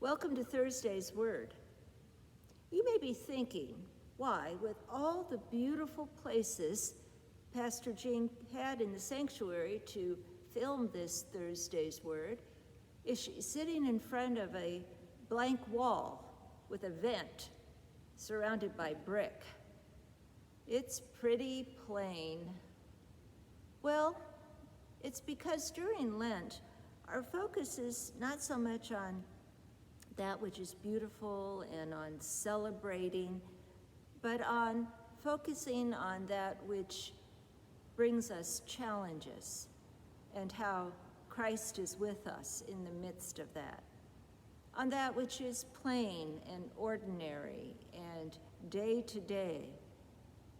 Welcome to Thursday's Word. You may be thinking, why, with all the beautiful places Pastor Jean had in the sanctuary to film this Thursday's Word, is she sitting in front of a blank wall with a vent surrounded by brick? It's pretty plain. Well, it's because during Lent, our focus is not so much on that which is beautiful and on celebrating, but on focusing on that which brings us challenges and how Christ is with us in the midst of that. On that which is plain and ordinary and day to day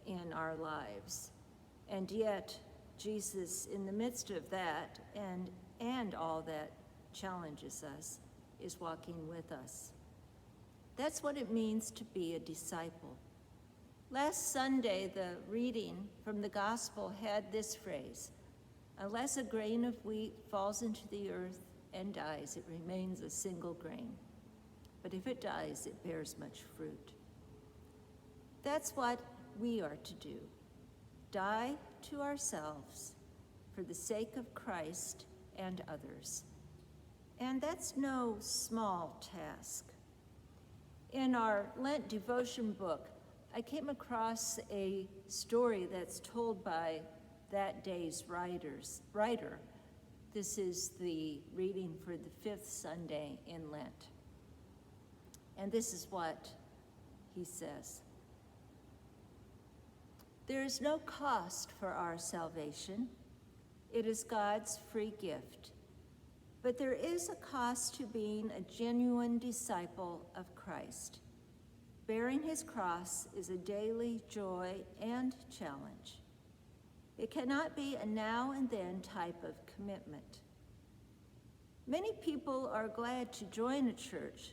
in our lives. And yet, Jesus, in the midst of that and all that challenges us, is walking with us. That's what it means to be a disciple. Last Sunday, the reading from the gospel had this phrase: unless a grain of wheat falls into the earth and dies, it remains a single grain. But if it dies, it bears much fruit. That's what we are to do. Die to ourselves for the sake of Christ and others. And that's no small task. In our Lent devotion book, I came across a story that's told by that day's writer. This is the reading for the fifth Sunday in Lent. And this is what he says. There is no cost for our salvation. It is God's free gift. But there is a cost to being a genuine disciple of Christ. Bearing his cross is a daily joy and challenge. It cannot be a now and then type of commitment. Many people are glad to join a church,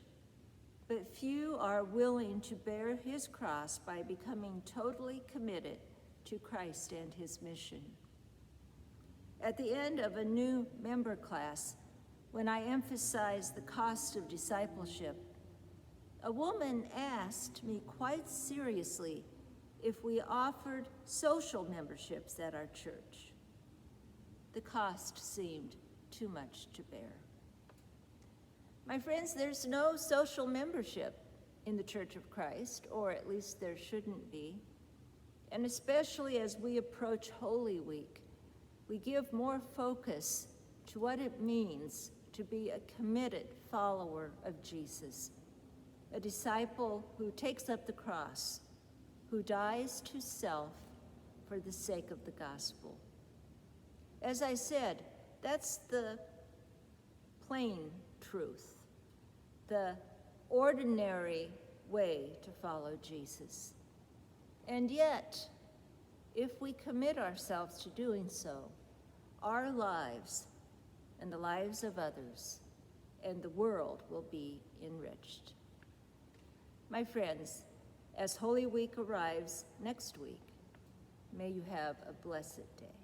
but few are willing to bear his cross by becoming totally committed to Christ and his mission. At the end of a new member class, when I emphasized the cost of discipleship, a woman asked me quite seriously if we offered social memberships at our church. The cost seemed too much to bear. My friends, there's no social membership in the Church of Christ, or at least there shouldn't be. And especially as we approach Holy Week, we give more focus to what it means to be a committed follower of Jesus, a disciple who takes up the cross, who dies to self for the sake of the gospel. As I said, that's the plain truth, the ordinary way to follow Jesus. And yet, if we commit ourselves to doing so, our lives and the lives of others and the world will be enriched. My friends, as Holy Week arrives next week, may you have a blessed day.